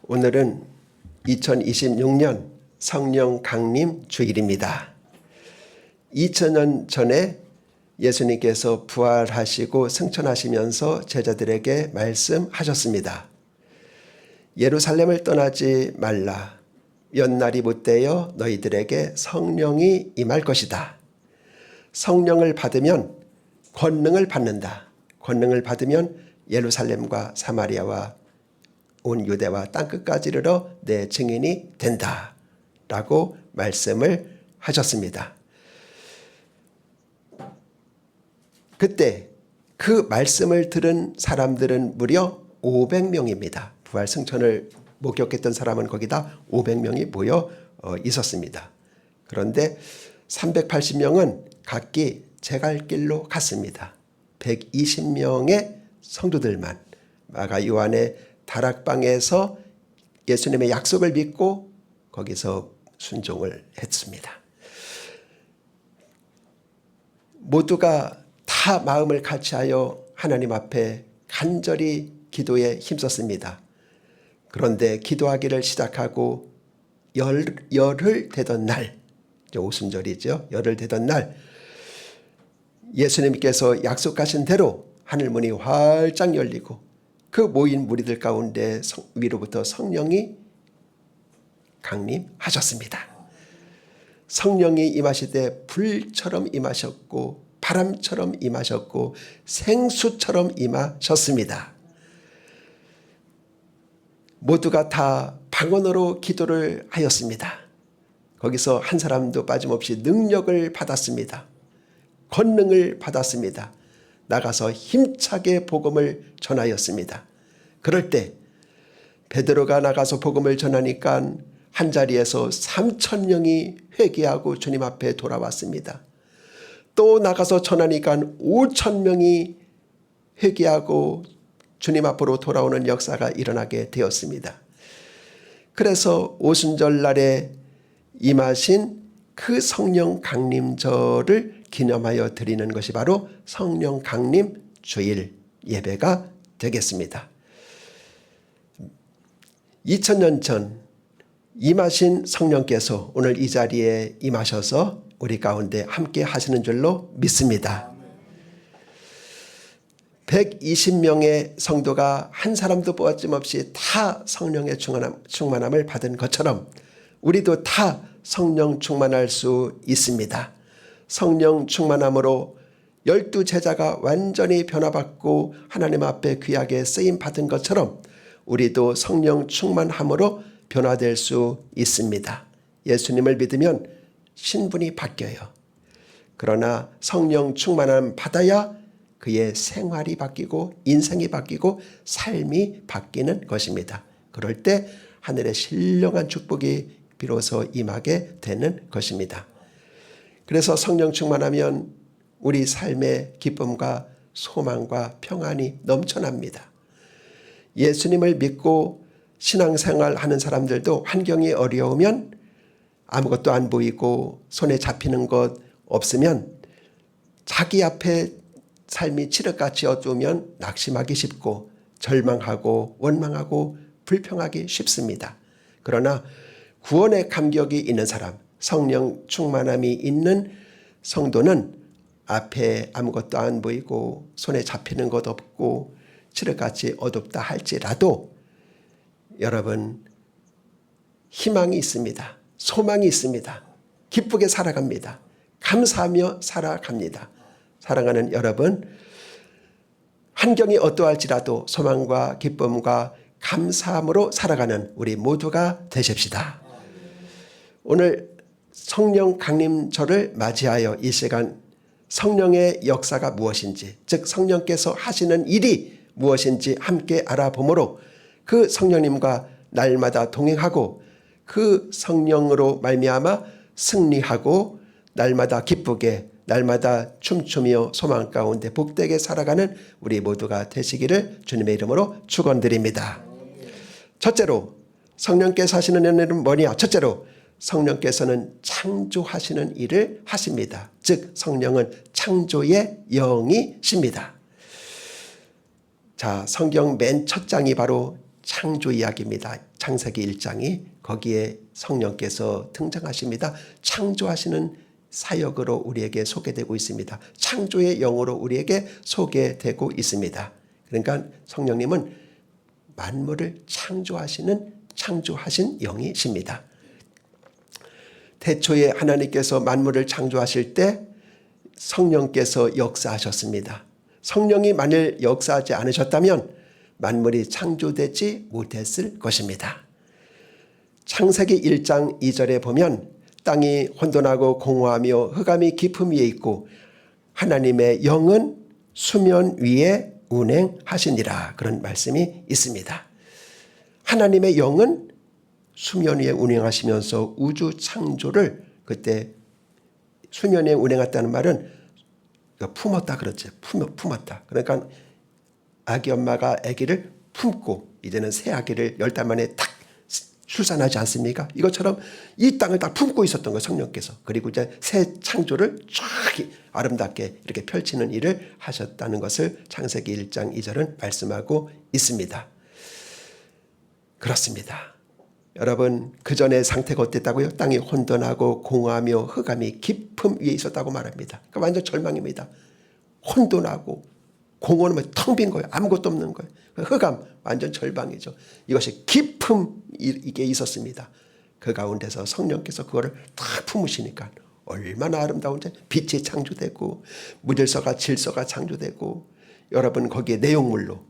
오늘은 2026년 성령 강림 주일입니다. 2000년 전에 예수님께서 부활하시고 승천하시면서 제자들에게 말씀하셨습니다. 예루살렘을 떠나지 말라. 연날이 못되어 너희들에게 성령이 임할 것이다. 성령을 받으면 권능을 받는다. 권능을 받으면 예루살렘과 사마리아와 온 유대와 땅끝까지 이르러 내 증인이 된다 라고 말씀을 하셨습니다. 그때 그 말씀을 들은 사람들은 무려 500명입니다. 부활 승천을 목격했던 사람은 거기다 500명이 모여 있었습니다. 그런데 380명은 각기 제갈 길로 갔습니다. 120명의 성도들만 마가 요한의 다락방에서 예수님의 약속을 믿고 거기서 순종을 했습니다. 모두가 다 마음을 같이하여 하나님 앞에 간절히 기도에 힘썼습니다. 그런데 기도하기를 시작하고 열흘 되던 날, 오순절이죠. 열흘 되던 날 예수님께서 약속하신 대로 하늘문이 활짝 열리고 그 모인 무리들 가운데 위로부터 성령이 강림하셨습니다. 성령이 임하시되 불처럼 임하셨고 바람처럼 임하셨고 생수처럼 임하셨습니다. 모두가 다 방언으로 기도를 하였습니다. 거기서 한 사람도 빠짐없이 능력을 받았습니다. 권능을 받았습니다. 나가서 힘차게 복음을 전하였습니다. 그럴 때 베드로가 나가서 복음을 전하니까 한자리에서 3,000명이 회개하고 주님 앞에 돌아왔습니다. 또 나가서 전하니까 5,000명이 회개하고 주님 앞으로 돌아오는 역사가 일어나게 되었습니다. 그래서 오순절 날에 임하신 그 성령 강림절을 기념하여 드리는 것이 바로 성령 강림 주일 예배가 되겠습니다. 2000년 전 임하신 성령께서 오늘 이 자리에 임하셔서 우리 가운데 함께 하시는 줄로 믿습니다. 120명의 성도가 한 사람도 빠짐없이 다 성령의 충만함을 받은 것처럼 우리도 다 성령 충만할 수 있습니다. 성령 충만함으로 12제자가 완전히 변화받고 하나님 앞에 귀하게 쓰임받은 것처럼 우리도 성령 충만함으로 변화될 수 있습니다. 예수님을 믿으면 신분이 바뀌어요. 그러나 성령 충만함 받아야 그의 생활이 바뀌고 인생이 바뀌고 삶이 바뀌는 것입니다. 그럴 때 하늘의 신령한 축복이 비로소 임하게 되는 것입니다. 그래서 성령 충만하면 우리 삶의 기쁨과 소망과 평안이 넘쳐납니다. 예수님을 믿고 신앙생활 하는 사람들도 환경이 어려우면 아무것도 안 보이고 손에 잡히는 것 없으면 자기 앞에 삶이 칠흑같이 어두우면 낙심하기 쉽고 절망하고 원망하고 불평하기 쉽습니다. 그러나 구원의 감격이 있는 사람, 성령 충만함이 있는 성도는 앞에 아무것도 안 보이고 손에 잡히는 것 없고 칠흑같이 어둡다 할지라도 여러분 희망이 있습니다. 소망이 있습니다. 기쁘게 살아갑니다. 감사하며 살아갑니다. 사랑하는 여러분, 환경이 어떠할지라도 소망과 기쁨과 감사함으로 살아가는 우리 모두가 되십시다. 오늘 성령 강림절을 맞이하여 이 시간 성령의 역사가 무엇인지, 즉 성령께서 하시는 일이 무엇인지 함께 알아보므로 그 성령님과 날마다 동행하고 그 성령으로 말미암아 승리하고 날마다 기쁘게 날마다 춤추며 소망 가운데 복되게 살아가는 우리 모두가 되시기를 주님의 이름으로 축원드립니다. 첫째로 성령께서 하시는 일은 뭐냐? 첫째로 성령께서는 창조하시는 일을 하십니다. 즉 성령은 창조의 영이십니다. 자, 성경 맨 첫 장이 바로 창조 이야기입니다. 창세기 1장이 거기에 성령께서 등장하십니다. 창조하시는 사역으로 우리에게 소개되고 있습니다. 창조의 영으로 우리에게 소개되고 있습니다. 그러니까 성령님은 만물을 창조하신 영이십니다. 태초에 하나님께서 만물을 창조하실 때 성령께서 역사하셨습니다. 성령이 만일 역사하지 않으셨다면 만물이 창조되지 못했을 것입니다. 창세기 1장 2절에 보면 땅이 혼돈하고 공허하며 흑암이 깊음 위에 있고 하나님의 영은 수면 위에 운행하시니라, 그런 말씀이 있습니다. 하나님의 영은 수면 위에 운행하시면서 우주 창조를, 그때 수면 위에 운행했다는 말은 품었다 그렇죠. 품었다. 그러니까 아기 엄마가 아기를 품고 이제는 새 아기를 10달 만에 탁 출산하지 않습니까? 이것처럼 이 땅을 다 품고 있었던 거예요, 성령께서. 그리고 이제 새 창조를 쫙 아름답게 이렇게 펼치는 일을 하셨다는 것을 창세기 1장 2절은 말씀하고 있습니다. 그렇습니다. 여러분, 그 전에 상태가 어땠다고요? 땅이 혼돈하고 공허하며 흑암이 깊음 위에 있었다고 말합니다. 그러니까 완전 절망입니다. 혼돈하고 공허하면 텅 빈 거예요. 아무것도 없는 거예요. 흑암, 완전 절망이죠. 이것이 깊음 이게 있었습니다. 그 가운데서 성령께서 그거를 딱 품으시니까 얼마나 아름다운지, 빛이 창조되고 무질서가 질서가 창조되고, 여러분 거기에 내용물로,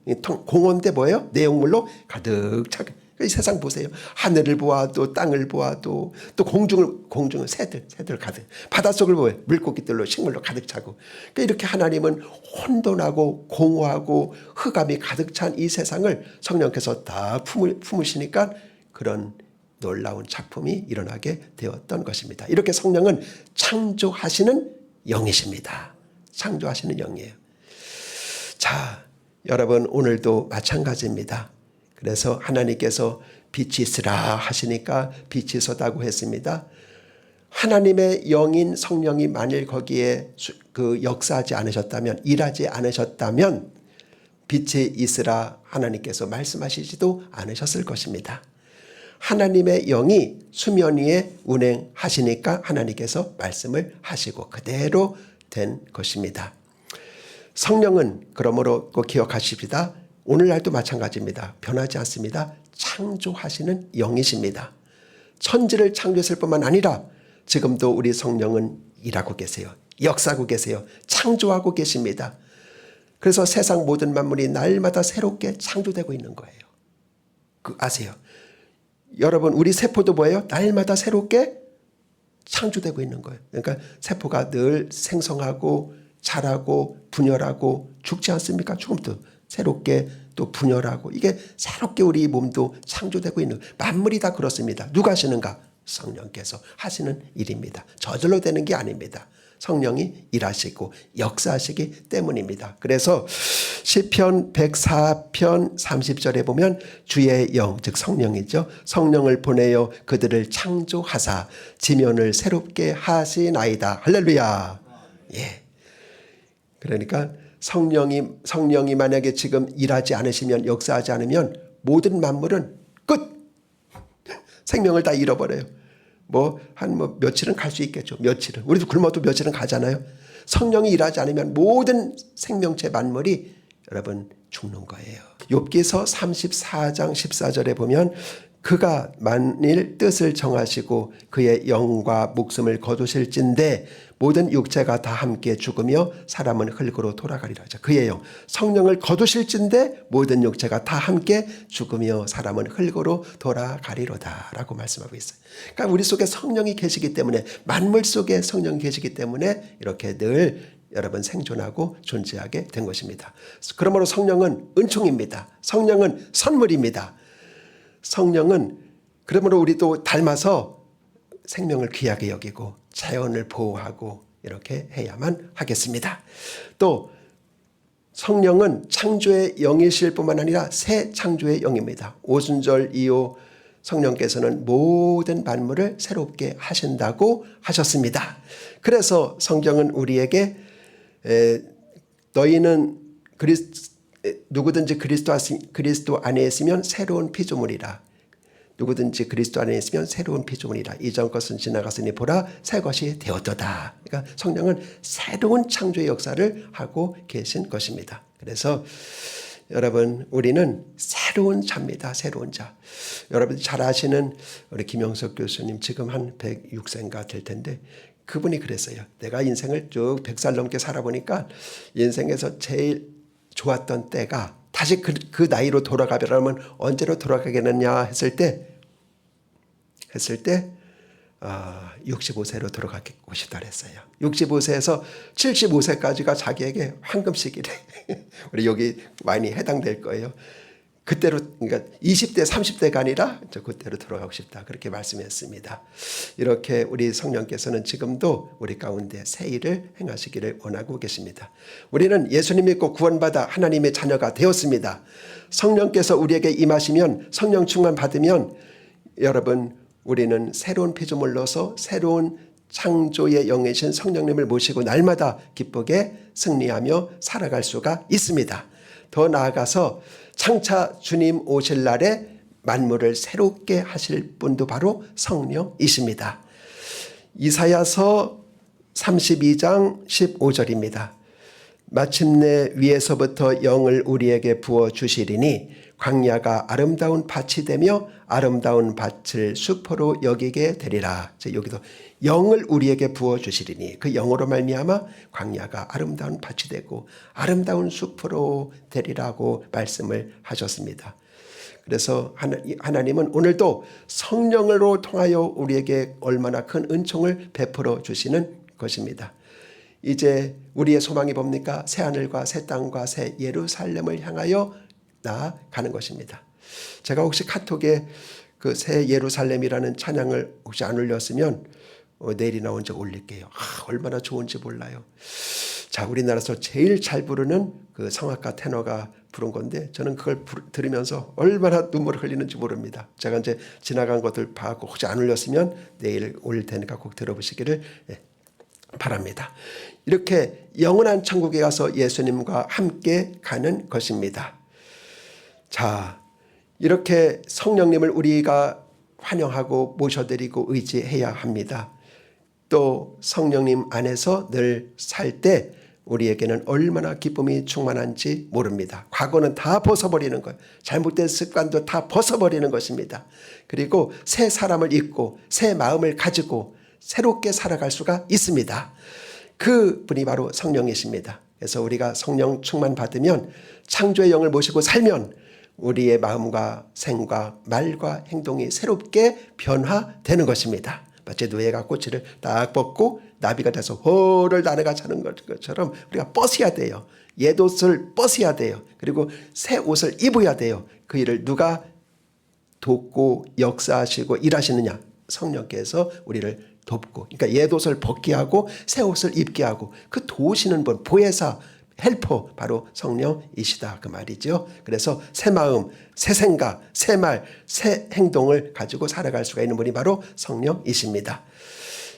공허인데 뭐예요? 내용물로 가득 차게. 이 세상 보세요. 하늘을 보아도 땅을 보아도 또 공중을 새들 가득, 바닷속을 보아요. 물고기들로 식물로 가득 차고. 그러니까 이렇게 하나님은 혼돈하고 공허하고 흑암이 가득 찬 이 세상을 성령께서 다 품으시니까 그런 놀라운 작품이 일어나게 되었던 것입니다. 이렇게 성령은 창조하시는 영이십니다. 창조하시는 영이에요. 자, 여러분 오늘도 마찬가지입니다. 그래서 하나님께서 빛이 있으라 하시니까 빛이 있었다고 했습니다. 하나님의 영인 성령이 만일 거기에 역사하지 않으셨다면, 일하지 않으셨다면 빛이 있으라 하나님께서 말씀하시지도 않으셨을 것입니다. 하나님의 영이 수면 위에 운행하시니까 하나님께서 말씀을 하시고 그대로 된 것입니다. 성령은 그러므로 꼭 기억하십시다. 오늘날도 마찬가지입니다. 변하지 않습니다. 창조하시는 영이십니다. 천지를 창조했을 뿐만 아니라 지금도 우리 성령은 일하고 계세요. 역사하고 계세요. 창조하고 계십니다. 그래서 세상 모든 만물이 날마다 새롭게 창조되고 있는 거예요. 아세요? 여러분, 우리 세포도 뭐예요? 날마다 새롭게 창조되고 있는 거예요. 그러니까 세포가 늘 생성하고 자라고 분열하고 죽지 않습니까? 죽음도 새롭게 또 분열하고, 이게 새롭게 우리 몸도 창조되고 있는, 만물이 다 그렇습니다. 누가 하시는가? 성령께서 하시는 일입니다. 저절로 되는 게 아닙니다. 성령이 일하시고 역사하시기 때문입니다. 그래서 시편 104편 30절에 보면 주의 영, 즉 성령이죠. 성령을 보내어 그들을 창조하사 지면을 새롭게 하시나이다. 할렐루야. 예. 그러니까 성령이 만약에 지금 일하지 않으시면, 역사하지 않으면 모든 만물은 끝! 생명을 다 잃어버려요. 며칠은 갈 수 있겠죠. 며칠은. 우리도 굶어도 며칠은 가잖아요. 성령이 일하지 않으면 모든 생명체 만물이 여러분 죽는 거예요. 욥기서 34장 14절에 보면 그가 만일 뜻을 정하시고 그의 영과 목숨을 거두실진대 모든 육체가 다 함께 죽으며 사람은 흙으로 돌아가리라. 그의 영, 성령을 거두실진대 모든 육체가 다 함께 죽으며 사람은 흙으로 돌아가리로다 라고 말씀하고 있어요. 그러니까 우리 속에 성령이 계시기 때문에, 만물 속에 성령이 계시기 때문에 이렇게 늘 여러분 생존하고 존재하게 된 것입니다. 그러므로 성령은 은총입니다. 성령은 선물입니다. 성령은 그러므로 우리도 닮아서 생명을 귀하게 여기고 자연을 보호하고 이렇게 해야만 하겠습니다. 또 성령은 창조의 영이실 뿐만 아니라 새 창조의 영입니다. 오순절 이후 성령께서는 모든 만물을 새롭게 하신다고 하셨습니다. 그래서 성경은 우리에게 너희는 누구든지 그리스도 안에 있으면 새로운 피조물이라. 누구든지 그리스도 안에 있으면 새로운 피조물이라. 이전 것은 지나갔으니 보라 새 것이 되었도다. 그러니까 성령은 새로운 창조의 역사를 하고 계신 것입니다. 그래서 여러분, 우리는 새로운 자입니다. 새로운 자. 여러분 잘 아시는 우리 김영석 교수님, 지금 한 106세인가 될 텐데, 그분이 그랬어요. 내가 인생을 쭉 100살 넘게 살아보니까 인생에서 제일 좋았던 때가, 다시 그 나이로 돌아가려면 언제로 돌아가겠느냐 했을 때 65세로 돌아가고 싶다 그랬어요. 65세에서 75세까지가 자기에게 황금 시기래. 우리 여기 많이 해당될 거예요. 그때로, 그러니까 20대 30대가 아니라 그때로 돌아가고 싶다, 그렇게 말씀했습니다. 이렇게 우리 성령께서는 지금도 우리 가운데 새 일을 행하시기를 원하고 계십니다. 우리는 예수님 믿고 구원받아 하나님의 자녀가 되었습니다. 성령께서 우리에게 임하시면, 성령 충만 받으면 여러분, 우리는 새로운 피조물로서 새로운 창조의 영이신 성령님을 모시고 날마다 기쁘게 승리하며 살아갈 수가 있습니다. 더 나아가서 장차 주님 오실 날에 만물을 새롭게 하실 분도 바로 성령이십니다. 이사야서 32장 15절입니다. 마침내 위에서부터 영을 우리에게 부어주시리니 광야가 아름다운 밭이 되며 아름다운 밭을 숲으로 여기게 되리라. 여기도 영을 우리에게 부어주시리니, 그 영으로 말미암아 광야가 아름다운 밭이 되고 아름다운 숲으로 되리라고 말씀을 하셨습니다. 그래서 하나님은 오늘도 성령으로 통하여 우리에게 얼마나 큰 은총을 베풀어 주시는 것입니다. 이제 우리의 소망이 뭡니까? 새 하늘과 새 땅과 새 예루살렘을 향하여 나아가는 것입니다. 제가 혹시 카톡에 그 새 예루살렘이라는 찬양을 혹시 안 올렸으면 내일이나 언제 올릴게요. 얼마나 좋은지 몰라요. 자, 우리나라에서 제일 잘 부르는 그 성악가 테너가 부른 건데, 저는 그걸 들으면서 얼마나 눈물을 흘리는지 모릅니다. 제가 이제 지나간 것들 봐갖고 혹시 안 올렸으면 내일 올릴 테니까 꼭 들어보시기를 바랍니다. 이렇게 영원한 천국에 가서 예수님과 함께 가는 것입니다. 자, 이렇게 성령님을 우리가 환영하고 모셔드리고 의지해야 합니다. 또 성령님 안에서 늘 살 때 우리에게는 얼마나 기쁨이 충만한지 모릅니다. 과거는 다 벗어버리는 거예요. 잘못된 습관도 다 벗어버리는 것입니다. 그리고 새 사람을 입고 새 마음을 가지고 새롭게 살아갈 수가 있습니다. 그 분이 바로 성령이십니다. 그래서 우리가 성령 충만 받으면, 창조의 영을 모시고 살면 우리의 마음과 생과 말과 행동이 새롭게 변화되는 것입니다. 마치 노예가 꼬치를 딱 벗고 나비가 돼서 호를 날아가 자는 것처럼 우리가 벗어야 돼요. 옛옷을 벗어야 돼요. 그리고 새 옷을 입어야 돼요. 그 일을 누가 돕고 역사하시고 일하시느냐? 성령께서 우리를 돕고, 그러니까 옛옷을 벗게 하고 새 옷을 입게 하고, 그 도우시는 분, 보혜사, 헬퍼, 바로 성령이시다, 그 말이죠. 그래서 새 마음, 새 생각, 새 말, 새 행동을 가지고 살아갈 수가 있는 분이 바로 성령이십니다.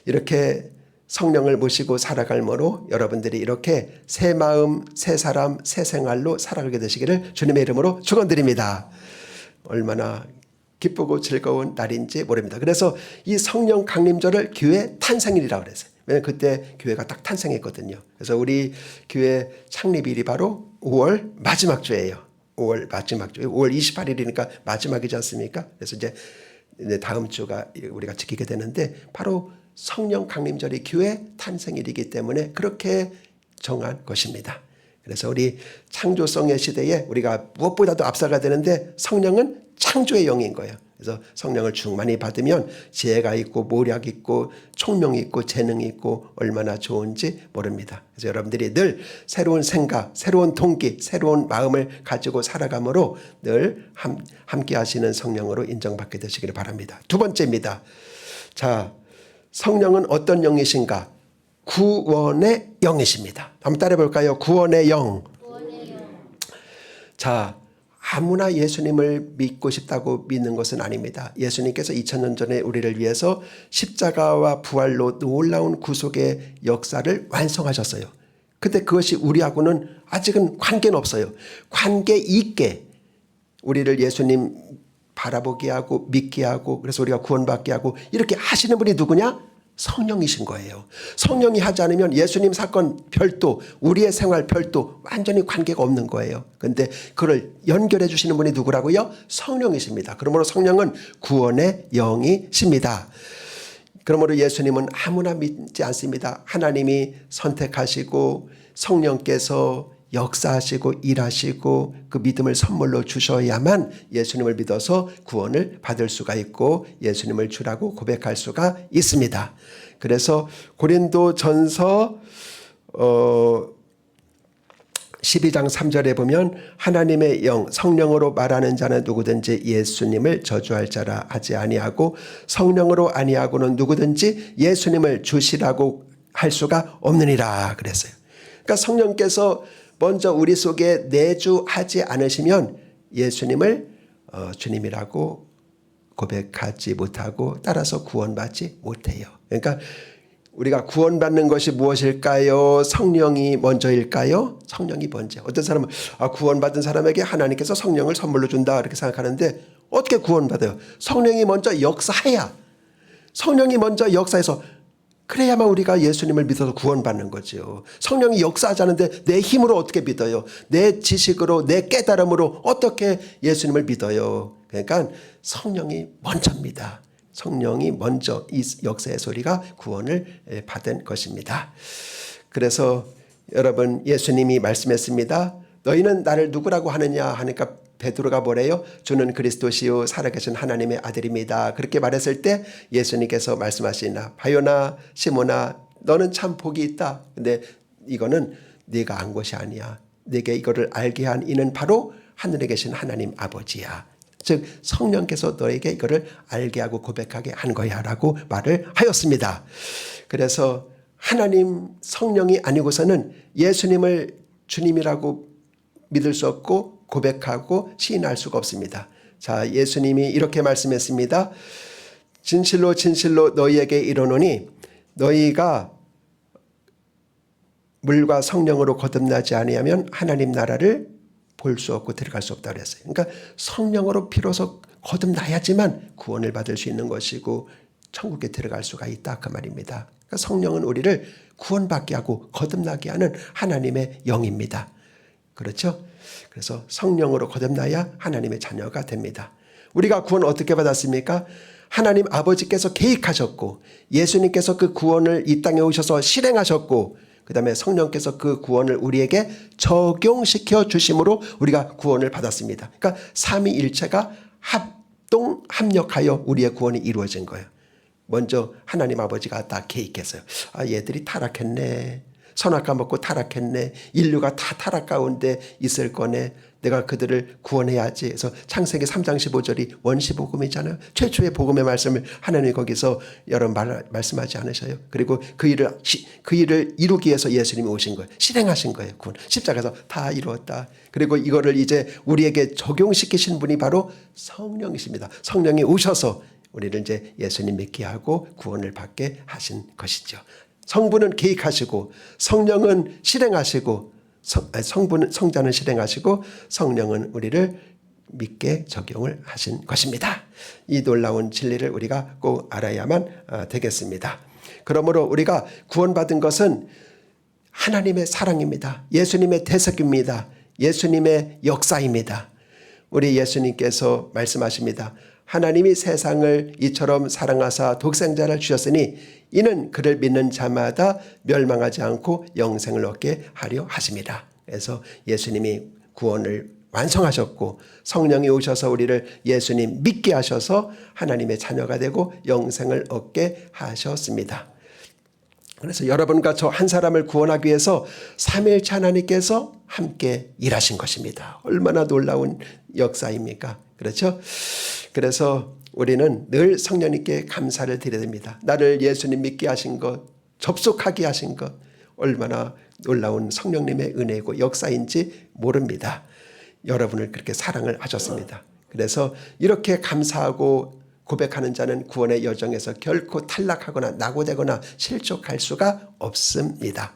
이렇게 성령을 모시고 살아갈므로 여러분들이 이렇게 새 마음, 새 사람, 새 생활로 살아가게 되시기를 주님의 이름으로 축원드립니다. 얼마나 기쁘고 즐거운 날인지 모릅니다. 그래서 이 성령 강림절을 교회 탄생일이라고 그랬어요. 왜냐하면 그때 교회가 딱 탄생했거든요. 그래서 우리 교회 창립일이 바로 5월 마지막 주예요. 5월 마지막 주, 5월 28일이니까 마지막이지 않습니까? 그래서 이제 다음 주가 우리가 지키게 되는데, 바로 성령 강림절이 교회 탄생일이기 때문에 그렇게 정한 것입니다. 그래서 우리 창조성의 시대에 우리가 무엇보다도 앞서가야 되는데, 성령은 창조의 영인 거예요. 그래서 성령을 충만히 받으면 지혜가 있고 모략 있고 총명이 있고 재능이 있고 얼마나 좋은지 모릅니다. 그래서 여러분들이 늘 새로운 생각, 새로운 동기, 새로운 마음을 가지고 살아가므로 늘 함께 하시는 성령으로 인정받게 되시기를 바랍니다. 두 번째입니다. 자, 성령은 어떤 영이신가? 구원의 영이십니다. 한번 따라해 볼까요? 구원의 영. 자, 아무나 예수님을 믿고 싶다고 믿는 것은 아닙니다. 예수님께서 2000년 전에 우리를 위해서 십자가와 부활로 놀라운 구속의 역사를 완성하셨어요. 근데 그것이 우리하고는 아직은 관계는 없어요. 관계 있게 우리를 예수님 바라보게 하고 믿게 하고 그래서 우리가 구원받게 하고 이렇게 하시는 분이 누구냐? 성령이신 거예요. 성령이 하지 않으면 예수님 사건 별도, 우리의 생활 별도 완전히 관계가 없는 거예요. 그런데 그걸 연결해 주시는 분이 누구라고요? 성령이십니다. 그러므로 성령은 구원의 영이십니다. 그러므로 예수님은 아무나 믿지 않습니다. 하나님이 선택하시고 성령께서 역사하시고 일하시고 그 믿음을 선물로 주셔야만 예수님을 믿어서 구원을 받을 수가 있고 예수님을 주라고 고백할 수가 있습니다. 그래서 고린도전서 12장 3절에 보면 하나님의 영 성령으로 말하는 자는 누구든지 예수님을 저주할 자라 하지 아니하고 성령으로 아니하고는 누구든지 예수님을 주시라고 할 수가 없느니라 그랬어요. 그러니까 성령께서 먼저 우리 속에 내주하지 않으시면 예수님을 주님이라고 고백하지 못하고 따라서 구원받지 못해요. 그러니까 우리가 구원받는 것이 무엇일까요? 성령이 먼저일까요? 성령이 먼저. 어떤 사람은 구원받은 사람에게 하나님께서 성령을 선물로 준다 이렇게 생각하는데 어떻게 구원받아요? 성령이 먼저 역사해야, 성령이 먼저 역사해서 그래야만 우리가 예수님을 믿어서 구원받는 거죠. 성령이 역사하지 않는데 내 힘으로 어떻게 믿어요? 내 지식으로 내 깨달음으로 어떻게 예수님을 믿어요? 그러니까 성령이 먼저입니다. 성령이 먼저 이 역사의 소리가 구원을 받은 것입니다. 그래서 여러분 예수님이 말씀했습니다. 너희는 나를 누구라고 하느냐 하니까 베드로가 뭐래요? 주는 그리스도시요 살아계신 하나님의 아들입니다. 그렇게 말했을 때 예수님께서 말씀하시나 바요나 시몬아 너는 참 복이 있다. 근데 이거는 네가 안 것이 아니야. 네게 이거를 알게 한 이는 바로 하늘에 계신 하나님 아버지야. 즉 성령께서 너에게 이거를 알게 하고 고백하게 한 거야 라고 말을 하였습니다. 그래서 하나님 성령이 아니고서는 예수님을 주님이라고 믿을 수 없고 고백하고 시인할 수가 없습니다. 자, 예수님이 이렇게 말씀했습니다. 진실로 진실로 너희에게 이르노니 너희가 물과 성령으로 거듭나지 아니하면 하나님 나라를 볼 수 없고 들어갈 수 없다고 했어요. 그러니까 성령으로 비로소 거듭나야지만 구원을 받을 수 있는 것이고 천국에 들어갈 수가 있다 그 말입니다. 그러니까 성령은 우리를 구원받게 하고 거듭나게 하는 하나님의 영입니다. 그렇죠? 그래서 성령으로 거듭나야 하나님의 자녀가 됩니다. 우리가 구원 어떻게 받았습니까? 하나님 아버지께서 계획하셨고 예수님께서 그 구원을 이 땅에 오셔서 실행하셨고 그 다음에 성령께서 그 구원을 우리에게 적용시켜 주심으로 우리가 구원을 받았습니다. 그러니까 삼위일체가 합력하여 우리의 구원이 이루어진 거예요. 먼저 하나님 아버지가 다 계획했어요. 얘들이 타락했네. 선악과 먹고 타락했네. 인류가 다 타락 가운데 있을 거네. 내가 그들을 구원해야지. 그래서 창세기 3장 15절이 원시복음이잖아요. 최초의 복음의 말씀을 하나님이 거기서 여러 번 말씀하지 않으셔요. 그리고 그 일을 이루기 위해서 예수님이 오신 거예요. 실행하신 거예요. 구원. 십자가에서 다 이루었다. 그리고 이거를 이제 우리에게 적용시키신 분이 바로 성령이십니다. 성령이 오셔서 우리를 이제 예수님 믿게 하고 구원을 받게 하신 것이죠. 성부는 계획하시고 성령은 실행하시고 성자는 실행하시고 성령은 우리를 믿게 적용을 하신 것입니다. 이 놀라운 진리를 우리가 꼭 알아야만 되겠습니다. 그러므로 우리가 구원받은 것은 하나님의 사랑입니다. 예수님의 대속입니다. 예수님의 역사입니다. 우리 예수님께서 말씀하십니다. 하나님이 세상을 이처럼 사랑하사 독생자를 주셨으니 이는 그를 믿는 자마다 멸망하지 않고 영생을 얻게 하려 하십니다. 그래서 예수님이 구원을 완성하셨고 성령이 오셔서 우리를 예수님 믿게 하셔서 하나님의 자녀가 되고 영생을 얻게 하셨습니다. 그래서 여러분과 저 한 사람을 구원하기 위해서 삼위일체 하나님께서 함께 일하신 것입니다. 얼마나 놀라운 역사입니까? 그렇죠? 그래서 우리는 늘 성령님께 감사를 드려야 됩니다. 나를 예수님 믿게 하신 것, 접속하게 하신 것 얼마나 놀라운 성령님의 은혜고 역사인지 모릅니다. 여러분을 그렇게 사랑을 하셨습니다. 그래서 이렇게 감사하고 고백하는 자는 구원의 여정에서 결코 탈락하거나 낙오되거나 실족할 수가 없습니다.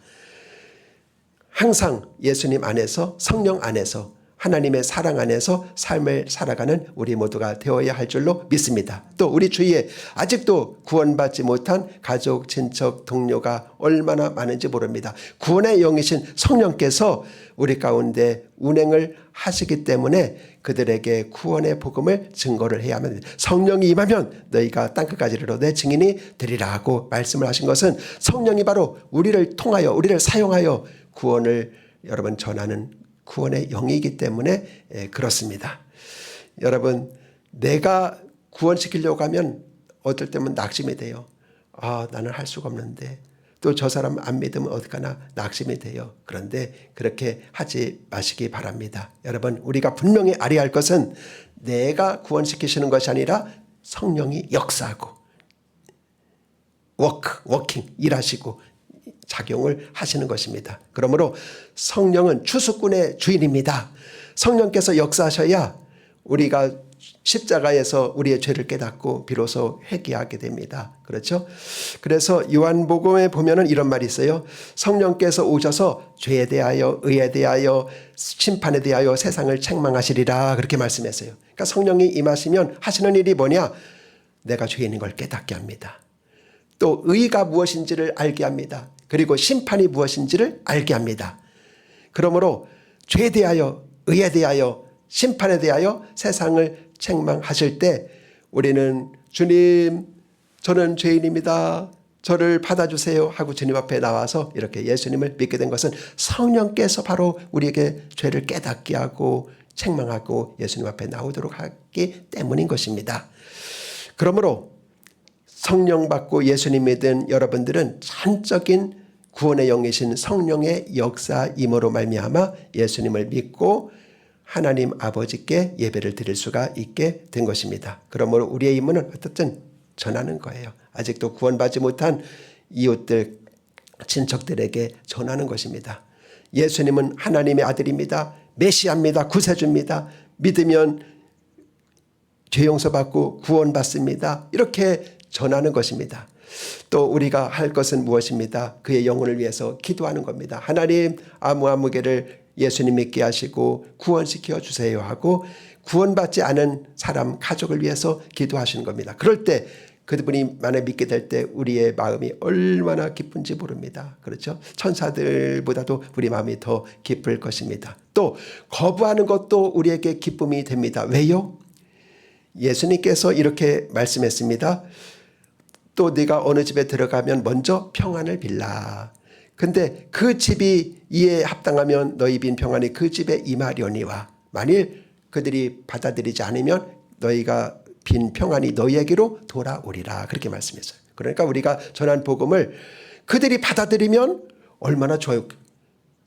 항상 예수님 안에서, 성령 안에서, 하나님의 사랑 안에서 삶을 살아가는 우리 모두가 되어야 할 줄로 믿습니다. 또 우리 주위에 아직도 구원받지 못한 가족, 친척, 동료가 얼마나 많은지 모릅니다. 구원의 영이신 성령께서 우리 가운데 운행을 하시기 때문에 그들에게 구원의 복음을 증거를 해야 합니다. 성령이 임하면 너희가 땅끝까지 이르러 내 증인이 되리라 하고 말씀을 하신 것은 성령이 바로 우리를 통하여, 우리를 사용하여 구원을 여러분 전하는 구원의 영이기 때문에 그렇습니다. 여러분, 내가 구원시키려고 하면 어떨 때면 낙심이 돼요. 나는 할 수가 없는데, 또 저 사람 안 믿으면 어떡하나 낙심이 돼요. 그런데 그렇게 하지 마시기 바랍니다. 여러분, 우리가 분명히 알아야 할 것은 내가 구원시키시는 것이 아니라 성령이 역사하고 워킹 일하시고 작용을 하시는 것입니다. 그러므로 성령은 추수꾼의 주인입니다. 성령께서 역사하셔야 우리가 십자가에서 우리의 죄를 깨닫고 비로소 회개하게 됩니다. 그렇죠? 그래서 요한복음에 보면은 이런 말이 있어요. 성령께서 오셔서 죄에 대하여, 의에 대하여, 심판에 대하여 세상을 책망하시리라 그렇게 말씀했어요. 그러니까 성령이 임하시면 하시는 일이 뭐냐? 내가 죄인인 걸 깨닫게 합니다. 또 의가 무엇인지를 알게 합니다. 그리고 심판이 무엇인지를 알게 합니다. 그러므로 죄에 대하여, 의에 대하여, 심판에 대하여 세상을 책망하실 때 우리는 주님, 저는 죄인입니다. 저를 받아주세요 하고 주님 앞에 나와서 이렇게 예수님을 믿게 된 것은 성령께서 바로 우리에게 죄를 깨닫게 하고 책망하고 예수님 앞에 나오도록 하기 때문인 것입니다. 그러므로 성령 받고 예수님 믿은 여러분들은 전적인 구원의 영이신 성령의 역사임으로 말미암아 예수님을 믿고 하나님 아버지께 예배를 드릴 수가 있게 된 것입니다. 그러므로 우리의 임무는 어떻든 전하는 거예요. 아직도 구원받지 못한 이웃들, 친척들에게 전하는 것입니다. 예수님은 하나님의 아들입니다. 메시아입니다. 구세주입니다. 믿으면 죄 용서받고 구원받습니다. 이렇게 전하는 것입니다. 또 우리가 할 것은 무엇입니다? 그의 영혼을 위해서 기도하는 겁니다. 하나님, 아무개를 예수님 믿게 하시고 구원시켜 주세요 하고 구원받지 않은 사람, 가족을 위해서 기도하시는 겁니다. 그럴 때 그분이 만약 믿게 될 때 우리의 마음이 얼마나 기쁜지 모릅니다. 그렇죠? 천사들보다도 우리 마음이 더 기쁠 것입니다. 또 거부하는 것도 우리에게 기쁨이 됩니다. 왜요? 예수님께서 이렇게 말씀했습니다. 또 네가 어느 집에 들어가면 먼저 평안을 빌라. 근데 그 집이 이에 합당하면 너희 빈 평안이 그 집에 임하려니와 만일 그들이 받아들이지 않으면 너희가 빈 평안이 너희에게로 돌아오리라. 그렇게 말씀했어요. 그러니까 우리가 전한 복음을 그들이 받아들이면 얼마나 좋아요.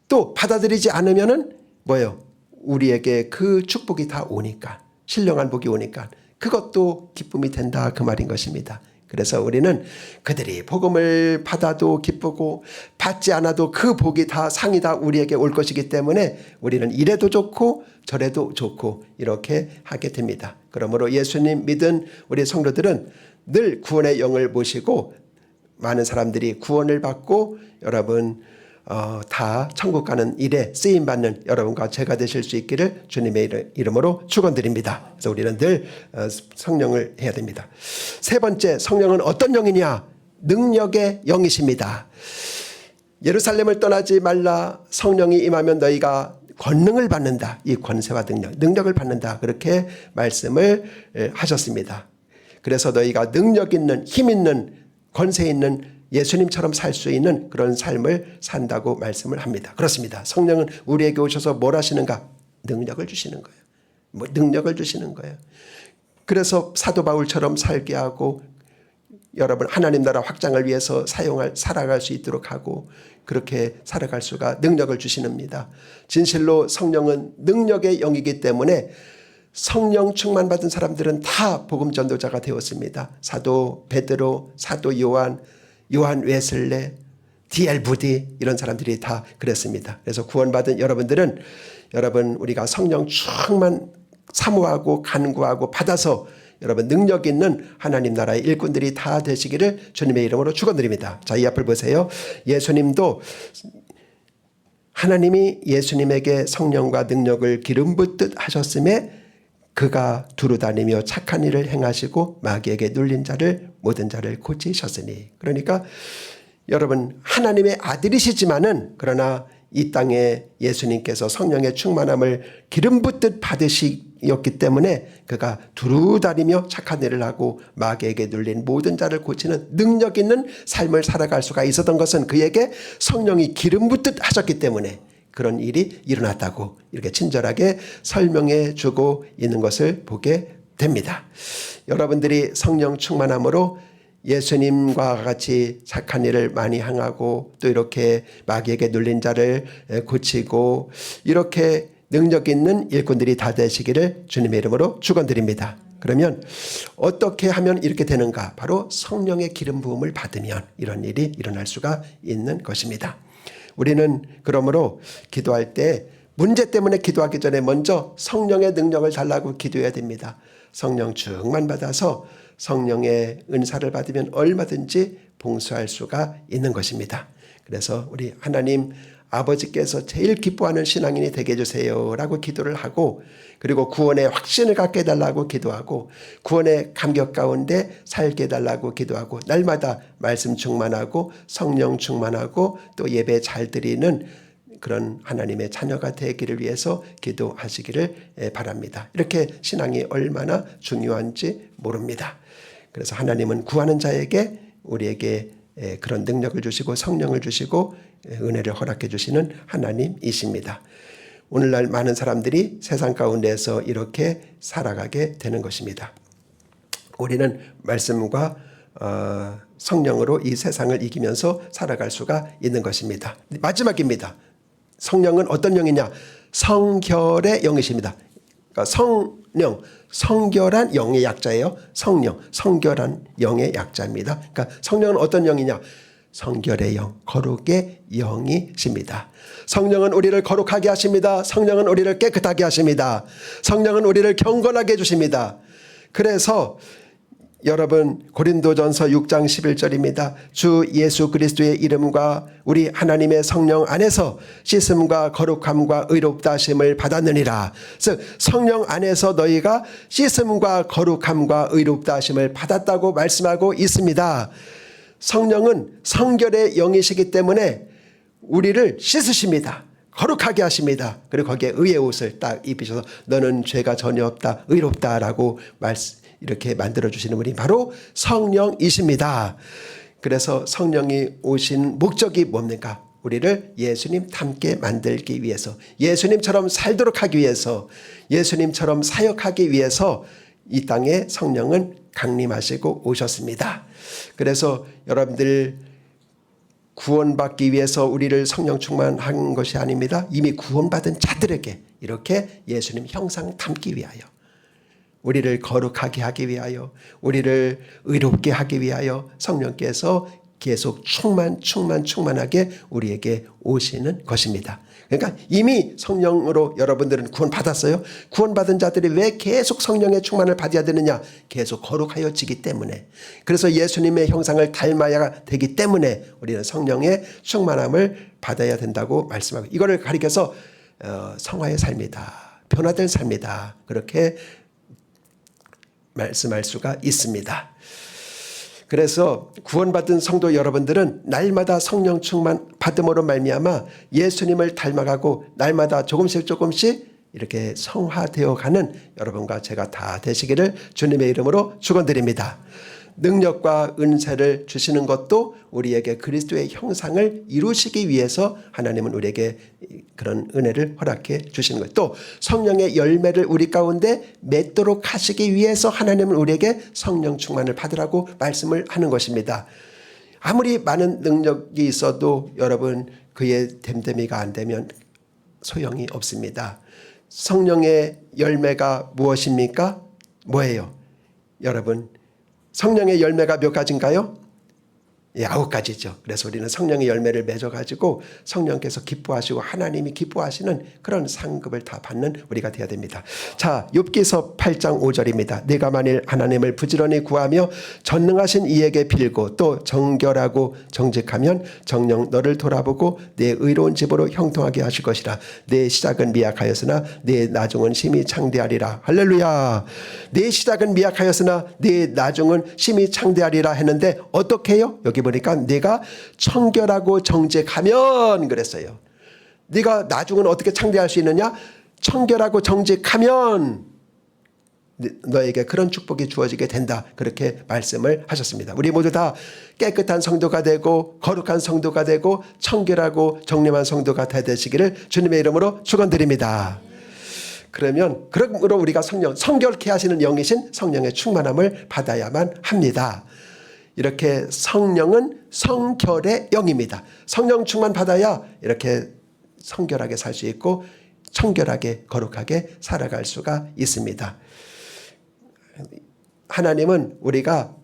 또 받아들이지 않으면은 뭐예요? 우리에게 그 축복이 다 오니까, 신령한 복이 오니까 그것도 기쁨이 된다 그 말인 것입니다. 그래서 우리는 그들이 복음을 받아도 기쁘고 받지 않아도 그 복이 다 상이 다 우리에게 올 것이기 때문에 우리는 이래도 좋고 저래도 좋고 이렇게 하게 됩니다. 그러므로 예수님 믿은 우리 성도들은 늘 구원의 영을 모시고 많은 사람들이 구원을 받고 여러분 다 천국 가는 일에 쓰임받는 여러분과 제가 되실 수 있기를 주님의 이름으로 축원드립니다. 그래서 우리는 늘 성령을 해야 됩니다. 세 번째, 성령은 어떤 영이냐? 능력의 영이십니다. 예루살렘을 떠나지 말라. 성령이 임하면 너희가 권능을 받는다. 이 권세와 능력을 받는다. 그렇게 말씀을 하셨습니다. 그래서 너희가 능력 있는, 힘 있는, 권세 있는 예수님처럼 살 수 있는 그런 삶을 산다고 말씀을 합니다. 그렇습니다. 성령은 우리에게 오셔서 뭘 하시는가? 능력을 주시는 거예요. 능력을 주시는 거예요. 그래서 사도 바울처럼 살게 하고 여러분 하나님 나라 확장을 위해서 살아갈 수 있도록 하고 그렇게 살아갈 수가 능력을 주시는입니다. 진실로 성령은 능력의 영이기 때문에 성령 충만 받은 사람들은 다 복음 전도자가 되었습니다. 사도 베드로, 사도 요한 웨슬레, D.L. 부디 이런 사람들이 다 그랬습니다. 그래서 구원받은 여러분들은 여러분 우리가 성령 충만 사모하고 간구하고 받아서 여러분 능력 있는 하나님 나라의 일꾼들이 다 되시기를 주님의 이름으로 축원드립니다. 자, 이 앞을 보세요. 예수님도 하나님이 예수님에게 성령과 능력을 기름 붓듯 하셨음에 그가 두루다니며 착한 일을 행하시고 마귀에게 눌린 자를 모든 자를 고치셨으니. 그러니까 여러분 하나님의 아들이시지만은 그러나 이 땅에 예수님께서 성령의 충만함을 기름 붓듯 받으시었기 때문에 그가 두루다니며 착한 일을 하고 마귀에게 눌린 모든 자를 고치는 능력 있는 삶을 살아갈 수가 있었던 것은 그에게 성령이 기름 붓듯 하셨기 때문에 그런 일이 일어났다고 이렇게 친절하게 설명해 주고 있는 것을 보게 됩니다. 여러분들이 성령 충만함으로 예수님과 같이 착한 일을 많이 행하고 또 이렇게 마귀에게 눌린 자를 고치고 이렇게 능력 있는 일꾼들이 다 되시기를 주님의 이름으로 축원드립니다. 그러면 어떻게 하면 이렇게 되는가? 바로 성령의 기름 부음을 받으면 이런 일이 일어날 수가 있는 것입니다. 우리는 그러므로 기도할 때 문제 때문에 기도하기 전에 먼저 성령의 능력을 달라고 기도해야 됩니다. 성령 충만 받아서 성령의 은사를 받으면 얼마든지 봉사할 수가 있는 것입니다. 그래서 우리 하나님 아버지께서 제일 기뻐하는 신앙인이 되게 해주세요 라고 기도를 하고 그리고 구원의 확신을 갖게 해달라고 기도하고 구원의 감격 가운데 살게 해달라고 기도하고 날마다 말씀 충만하고 성령 충만하고 또 예배 잘 드리는 그런 하나님의 자녀가 되기를 위해서 기도하시기를 바랍니다. 이렇게 신앙이 얼마나 중요한지 모릅니다. 그래서 하나님은 구하는 자에게 우리에게 그런 능력을 주시고 성령을 주시고 은혜를 허락해 주시는 하나님이십니다. 오늘날 많은 사람들이 세상 가운데서 이렇게 살아가게 되는 것입니다. 우리는 말씀과 성령으로 이 세상을 이기면서 살아갈 수가 있는 것입니다. 마지막입니다. 성령은 어떤 영이냐? 성결의 영이십니다. 그러니까 성령, 성결한 영의 약자예요. 성령, 성결한 영의 약자입니다. 그러니까 성령은 어떤 영이냐? 성결의 영, 거룩의 영이십니다. 성령은 우리를 거룩하게 하십니다. 성령은 우리를 깨끗하게 하십니다. 성령은 우리를 경건하게 해주십니다. 그래서 여러분 고린도전서 6장 11절입니다. 주 예수 그리스도의 이름과 우리 하나님의 성령 안에서 씻음과 거룩함과 의롭다 하심을 받았느니라. 즉 성령 안에서 너희가 씻음과 거룩함과 의롭다 하심을 받았다고 말씀하고 있습니다. 성령은 성결의 영이시기 때문에 우리를 씻으십니다. 거룩하게 하십니다. 그리고 거기에 의의 옷을 딱 입히셔서 너는 죄가 전혀 없다, 의롭다라고 이렇게 만들어주시는 분이 바로 성령이십니다. 그래서 성령이 오신 목적이 뭡니까? 우리를 예수님 닮게 만들기 위해서, 예수님처럼 살도록 하기 위해서, 예수님처럼 사역하기 위해서 이 땅에 성령은 강림하시고 오셨습니다. 그래서 여러분들 구원받기 위해서 우리를 성령 충만한 것이 아닙니다. 이미 구원받은 자들에게 이렇게 예수님 형상 닮기 위하여, 우리를 거룩하게 하기 위하여, 우리를 의롭게 하기 위하여 성령께서 계속 충만하게 우리에게 오시는 것입니다. 그러니까 이미 성령으로 여러분들은 구원받았어요. 구원받은 자들이 왜 계속 성령의 충만을 받아야 되느냐? 계속 거룩하여지기 때문에. 그래서 예수님의 형상을 닮아야 되기 때문에 우리는 성령의 충만함을 받아야 된다고 말씀하고, 이거를 가리켜서 성화의 삶이다, 변화될 삶이다, 그렇게 말씀할 수가 있습니다. 그래서 구원받은 성도 여러분들은 날마다 성령 충만 받음으로 말미암아 예수님을 닮아가고 날마다 조금씩 이렇게 성화되어 가는 여러분과 제가 다 되시기를 주님의 이름으로 축원드립니다. 능력과 은사를 주시는 것도 우리에게 그리스도의 형상을 이루시기 위해서 하나님은 우리에게 그런 은혜를 허락해 주시는 거예요. 또 성령의 열매를 우리 가운데 맺도록 하시기 위해서 하나님은 우리에게 성령 충만을 받으라고 말씀을 하는 것입니다. 아무리 많은 능력이 있어도 여러분 그의 됨됨이가 안 되면 소용이 없습니다. 성령의 열매가 무엇입니까? 뭐예요? 여러분 성령의 열매가 몇 가지인가요? 예, 9가지죠. 그래서 우리는 성령의 열매를 맺어가지고 성령께서 기뻐하시고 하나님이 기뻐하시는 그런 상급을 다 받는 우리가 되어야 됩니다. 자, 욥기서 8장 5절입니다. 네가 만일 하나님을 부지런히 구하며 전능하신 이에게 빌고 또 정결하고 정직하면 정녕 너를 돌아보고 내 의로운 집으로 형통하게 하실 것이라. 내 시작은 미약하였으나 내 나중은 심히 창대하리라. 할렐루야. 내 시작은 미약하였으나 내 나중은 심히 창대하리라 했는데 어떻게 해요? 여기 보니까 내가 청결하고 정직하면 그랬어요. 네가 나중은 어떻게 창대할 수 있느냐? 청결하고 정직하면 너에게 그런 축복이 주어지게 된다. 그렇게 말씀을 하셨습니다. 우리 모두 다 깨끗한 성도가 되고 거룩한 성도가 되고 청결하고 정렴한 성도가 되시기를 주님의 이름으로 축원드립니다. 그러므로 우리가 성결케 하시는 영이신 성령의 충만함을 받아야만 합니다. 이렇게 성령은 성결의 영입니다. 성령 충만 받아야 이렇게 성결하게 살 수 있고 청결하게 거룩하게 살아갈 수가 있습니다. 하나님은 우리가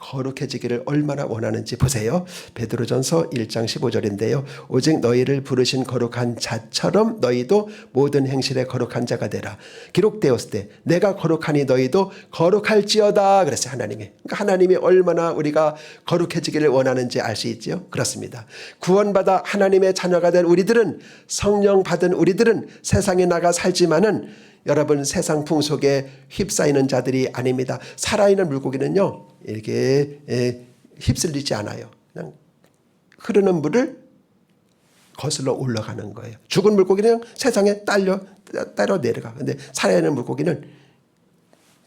거룩해지기를 얼마나 원하는지 보세요. 베드로전서 1장 15절인데요. 오직 너희를 부르신 거룩한 자처럼 너희도 모든 행실에 거룩한 자가 되라. 기록되었을 때 내가 거룩하니 너희도 거룩할지어다 그랬어요. 하나님이. 그러니까 하나님이 얼마나 우리가 거룩해지기를 원하는지 알 수 있죠. 그렇습니다. 구원받아 하나님의 자녀가 된 우리들은 성령 받은 우리들은 세상에 나가 살지만은 여러분 세상 풍속에 휩싸이는 자들이 아닙니다. 살아있는 물고기는요 이렇게 휩쓸리지 않아요. 그냥 흐르는 물을 거슬러 올라가는 거예요. 죽은 물고기는 세상에 따라 내려가. 근데 살아있는 물고기는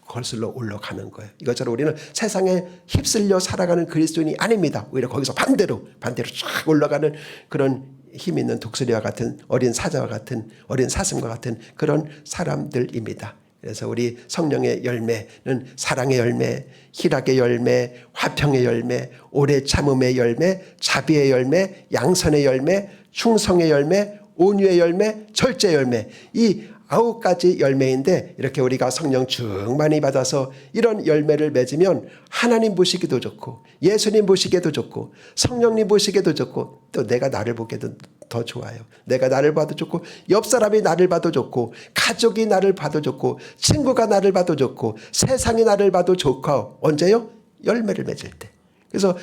거슬러 올라가는 거예요. 이것처럼 우리는 세상에 휩쓸려 살아가는 그리스도인이 아닙니다. 오히려 거기서 반대로 쫙 올라가는 그런 힘 있는 독수리와 같은 어린 사자와 같은 어린 사슴과 같은 그런 사람들입니다. 그래서 우리 성령의 열매는 사랑의 열매, 희락의 열매, 화평의 열매, 오래 참음의 열매, 자비의 열매, 양선의 열매, 충성의 열매, 온유의 열매, 절제의 열매, 이 9가지 열매인데 이렇게 우리가 성령 충만히 받아서 이런 열매를 맺으면 하나님 보시기도 좋고 예수님 보시기에도 좋고 성령님 보시기에도 좋고 또 내가 나를 보기에도 더 좋아요. 내가 나를 봐도 좋고 옆 사람이 나를 봐도 좋고 가족이 나를 봐도 좋고 친구가 나를 봐도 좋고 세상이 나를 봐도 좋고 언제요? 열매를 맺을 때. 그래서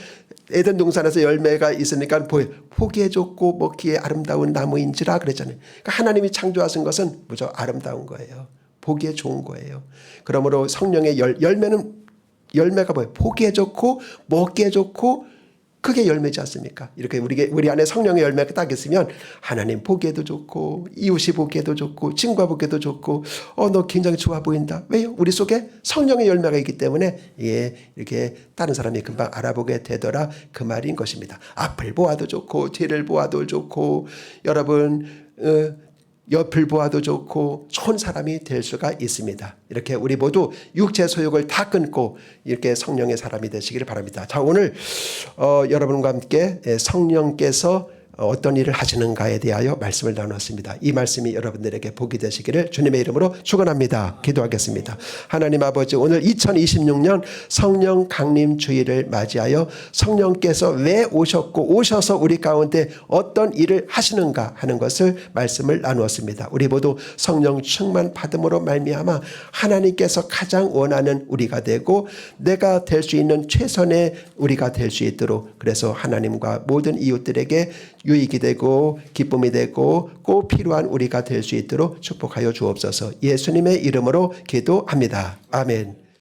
에덴 동산에서 열매가 있으니까 보기에 좋고 먹기에 아름다운 나무인지라 그랬잖아요. 그러니까 하나님이 창조하신 것은 무척 아름다운 거예요. 보기에 좋은 거예요. 그러므로 성령의 열매가 뭐예요? 보기에 좋고 먹기에 좋고 그게 열매지 않습니까? 이렇게 우리 안에 성령의 열매가 딱 있으면 하나님 보기에도 좋고 이웃이 보기에도 좋고 친구가 보기에도 좋고 너 굉장히 좋아 보인다. 왜요? 우리 속에 성령의 열매가 있기 때문에 이렇게 다른 사람이 금방 알아보게 되더라 그 말인 것입니다. 앞을 보아도 좋고 뒤를 보아도 좋고 여러분 옆을 보아도 좋고 좋은 사람이 될 수가 있습니다. 이렇게 우리 모두 육체 소욕을 다 끊고 이렇게 성령의 사람이 되시기를 바랍니다. 자, 오늘 여러분과 함께 성령께서 어떤 일을 하시는가에 대하여 말씀을 나눴습니다. 이 말씀이 여러분들에게 복이 되시기를 주님의 이름으로 축원합니다. 기도하겠습니다. 하나님 아버지, 오늘 2026년 성령 강림 주일을 맞이하여 성령께서 왜 오셨고 오셔서 우리 가운데 어떤 일을 하시는가 하는 것을 말씀을 나누었습니다. 우리 모두 성령 충만 받음으로 말미암아 하나님께서 가장 원하는 우리가 되고 내가 될 수 있는 최선의 우리가 될 수 있도록, 그래서 하나님과 모든 이웃들에게 유익이 되고 기쁨이 되고 꼭 필요한 우리가 될 수 있도록 축복하여 주옵소서. 예수님의 이름으로 기도합니다. 아멘.